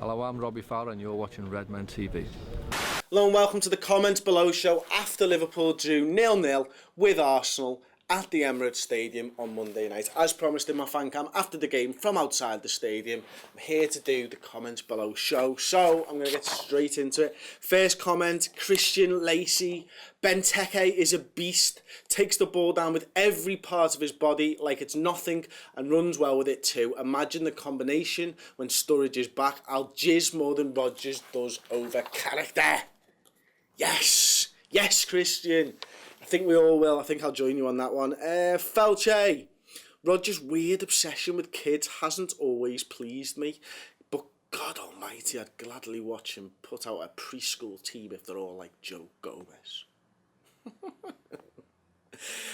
Hello, I'm Robbie Fowler and you're watching Redmen TV. Hello and welcome to the Comments Below show after Liverpool drew 0-0 with Arsenal at the Emirates Stadium on Monday night. As promised in my fan cam after the game from outside the stadium, I'm here to do the Comments Below show. So I'm going to get straight into it. First comment, Christian Lacey. Benteke is a beast, takes the ball down with every part of his body like it's nothing and runs well with it too. Imagine the combination when Sturridge is back. I'll jizz more than Rodgers does over character. Yes, Christian. I think we all will. I think I'll join you on that one. Felche. Rodgers' weird obsession with kids hasn't always pleased me, but God almighty, I'd gladly watch him put out a preschool team if they're all like Joe Gomez.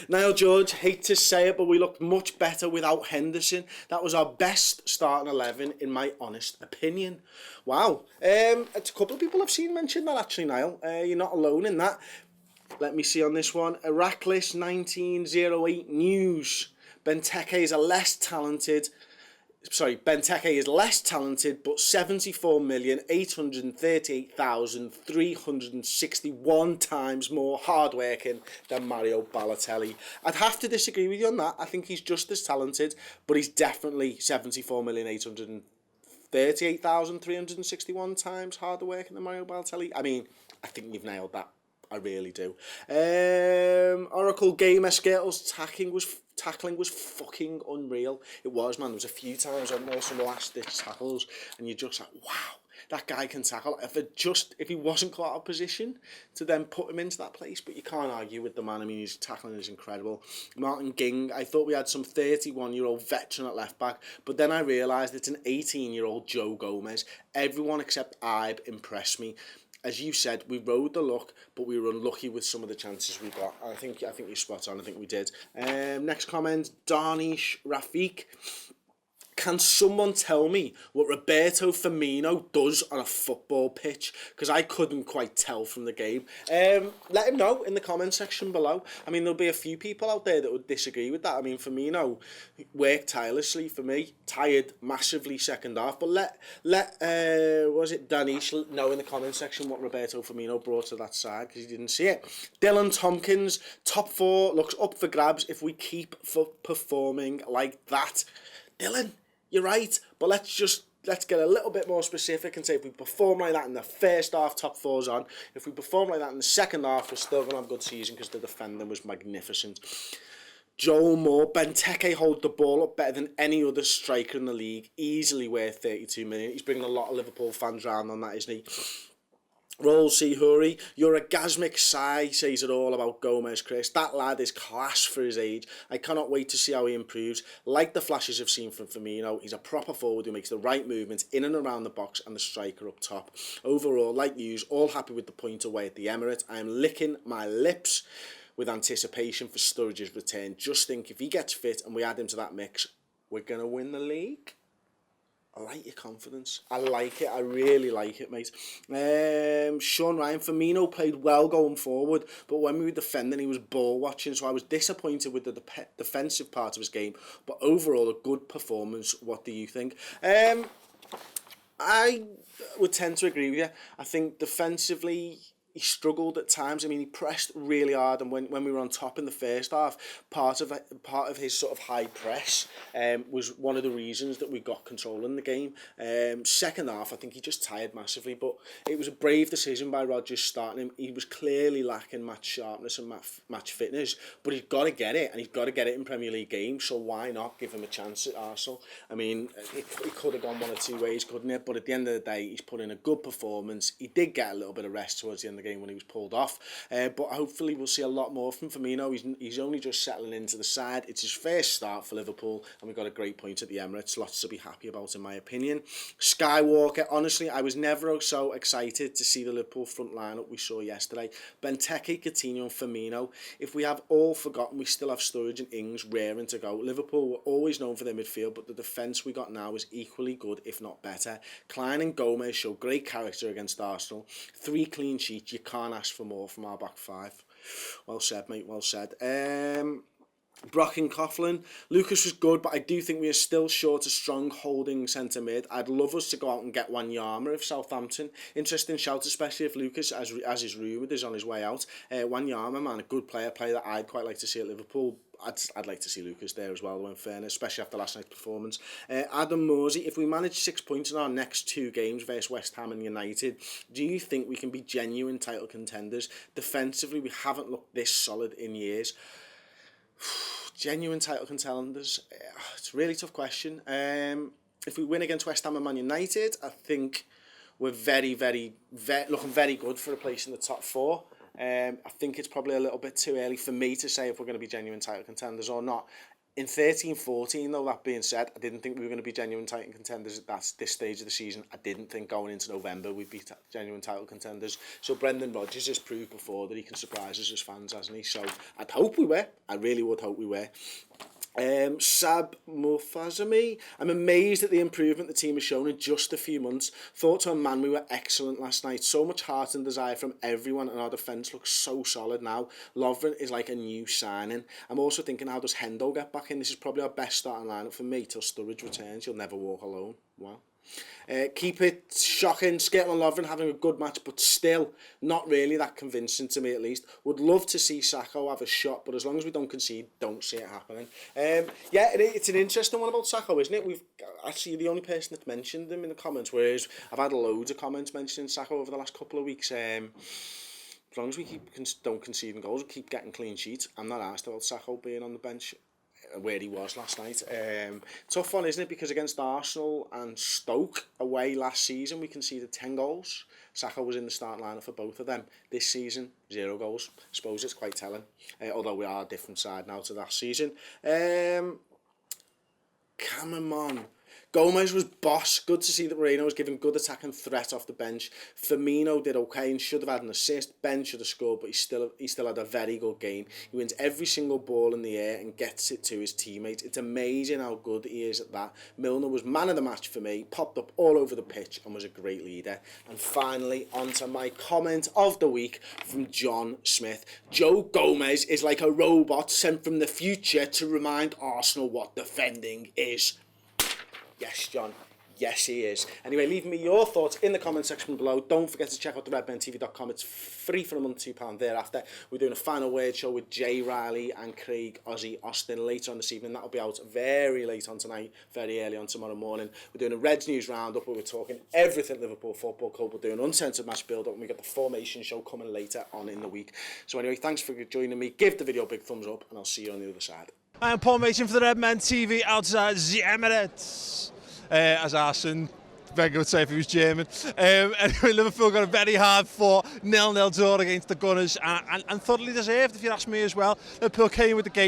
Niall George, hate to say it, but we looked much better without Henderson. That was our best starting 11, in my honest opinion. Wow. A couple of people I've seen mention that, actually, Niall. You're not alone in that. Let me see on this one. Heracles 1908 News. Benteke is less talented, but 74,838,361 times more hardworking than Mario Balotelli. I'd have to disagree with you on that. I think he's just as talented, but he's definitely 74,838,361 times harder working than Mario Balotelli. I mean, I think you've nailed that. I really do. Oracle Gamer Skittles tackling was fucking unreal. It was, man. There was a few times on there some last-ditch tackles, and you're just like, wow, that guy can tackle. If he wasn't caught out of position, to then put him into that place, but you can't argue with the man. I mean, his tackling is incredible. Martin Ging, I thought we had some 31-year-old veteran at left-back, but then I realised it's an 18-year-old Joe Gomez. Everyone except Ibe impressed me. As you said, we rode the luck, but we were unlucky with some of the chances we got. I think you're spot on. I think we did. Next comment, Darnish Rafiq. Can someone tell me what Roberto Firmino does on a football pitch? Because I couldn't quite tell from the game. Let him know in the comment section below. I mean, there'll be a few people out there that would disagree with that. I mean, Firmino worked tirelessly for me. Tired massively second half. But let Danish know in the comment section what Roberto Firmino brought to that side, because he didn't see it. Dylan Tompkins, top 4 looks up for grabs if we keep performing like that. Dylan, you're right, but let's get a little bit more specific and say if we perform like that in the first half, top 4's on. If we perform like that in the second half, we're still going to have a good season because the defending was magnificent. Joel Moore, Benteke hold the ball up better than any other striker in the league. Easily worth 32 million. He's bringing a lot of Liverpool fans round on that, isn't he? Roll C. Hurry, your orgasmic sigh says it all about Gomez, Chris. That lad is class for his age. I cannot wait to see how he improves. Like the flashes I've seen from Firmino, he's a proper forward who makes the right movements in and around the box and the striker up top. Overall, like yous, all happy with the point away at the Emirates. I am licking my lips with anticipation for Sturridge's return. Just think, if he gets fit and we add him to that mix, we're going to win the league. I like your confidence. I like it. I really like it, mate. Sean Ryan, Firmino played well going forward, but when we were defending, he was ball watching, so I was disappointed with the defensive part of his game, but overall, a good performance. What do you think? I would tend to agree with you. I think defensively, he struggled at times. I mean, he pressed really hard, and when we were on top in the first half, part of his sort of high press was one of the reasons that we got control in the game. Second half, I think he just tired massively, but it was a brave decision by Rodgers starting him. He was clearly lacking match sharpness and match fitness, but he's got to get it, and he's got to get it in Premier League games, so why not give him a chance at Arsenal? I mean, it could have gone one or two ways, couldn't it? But at the end of the day, he's put in a good performance. He did get a little bit of rest towards the end of the game when he was pulled off, but hopefully we'll see a lot more from Firmino. He's only just settling into the side. It's his first start for Liverpool, and we got a great point at the Emirates. Lots to be happy about, in my opinion. Skywalker, honestly, I was never so excited to see the Liverpool front lineup we saw yesterday. Benteke, Coutinho and Firmino. If we have all forgotten, we still have Sturridge and Ings raring to go. Liverpool were always known for their midfield, but the defence we got now is equally good, if not better. Klein and Gomez show great character against Arsenal. 3 clean sheets, you can't ask for more from our back 5. Well said, mate, well said. Brock and Coughlin. Lucas was good, but I do think we are still short a strong holding centre mid. I'd love us to go out and get Wanyama of Southampton. Interesting shout, especially if Lucas, as is rumoured, is on his way out. Wanyama, man, a good player that I'd quite like to see at Liverpool. I'd like to see Lucas there as well, though, in fairness, especially after last night's performance. Adam Morsey, if we manage 6 points in our next 2 games versus West Ham and United, do you think we can be genuine title contenders? Defensively, we haven't looked this solid in years. Genuine title contenders, it's a really tough question. If we win against West Ham and Man United, I think we're very looking very good for a place in the top 4. I think it's probably a little bit too early for me to say if we're going to be genuine title contenders or not. In 13-14, though, that being said, I didn't think we were going to be genuine title contenders at this stage of the season. I didn't think going into November we'd be genuine title contenders. So Brendan Rodgers has proved before that he can surprise us as fans, hasn't he? So I'd hope we were. I really would hope we were. Sab Mufazami, I'm amazed at the improvement the team has shown in just a few months. Thoughts on man, we were excellent last night. So much heart and desire from everyone, and our defence looks so solid now. Lovren is like a new signing. I'm also thinking, how does Hendo get back in? This is probably our best starting lineup for me till Sturridge returns. You'll never walk alone. Wow. Keep it shocking. Skittle and Lovren having a good match, but still not really that convincing to me, at least. Would love to see Sakho have a shot, but as long as we don't concede, don't see it happening. It's an interesting one about Sakho, isn't it? We've actually the only person that's mentioned him in the comments, whereas I've had loads of comments mentioning Sakho over the last couple of weeks. As long as we don't concede goals, we keep getting clean sheets. I'm not asked about Sakho being on the bench where he was last night. Tough one, isn't it? Because against Arsenal and Stoke away last season, we conceded 10 goals. Sakho was in the starting lineup for both of them. This season, 0 goals. I suppose it's quite telling. Although we are a different side now to last season. Cameron Gomez was boss. Good to see that Moreno was giving good attacking threat off the bench. Firmino did okay and should have had an assist. Ben should have scored, but he still had a very good game. He wins every single ball in the air and gets it to his teammates. It's amazing how good he is at that. Milner was man of the match for me, popped up all over the pitch and was a great leader. And finally, on to my comment of the week from John Smith. Joe Gomez is like a robot sent from the future to remind Arsenal what defending is. Yes, John. Yes, he is. Anyway, leave me your thoughts in the comment section below. Don't forget to check out the redmentv.com. It's free for a month, £2 thereafter. We're doing a final word show with Jay Riley and Craig Austin later on this evening. That'll be out very late on tonight, very early on tomorrow morning. We're doing a Reds News Roundup where we're talking everything Liverpool Football Club. We're doing an Uncensored match build-up, and we got the formation show coming later on in the week. So anyway, thanks for joining me. Give the video a big thumbs up, and I'll see you on the other side. I am Paul Mason for the Redmen TV outside the Emirates. As Arsene Wenger would say if he was German. Anyway, Liverpool got a very hard fought 0-0 draw against the Gunners and thoroughly deserved, if you ask me as well. Liverpool came with the game.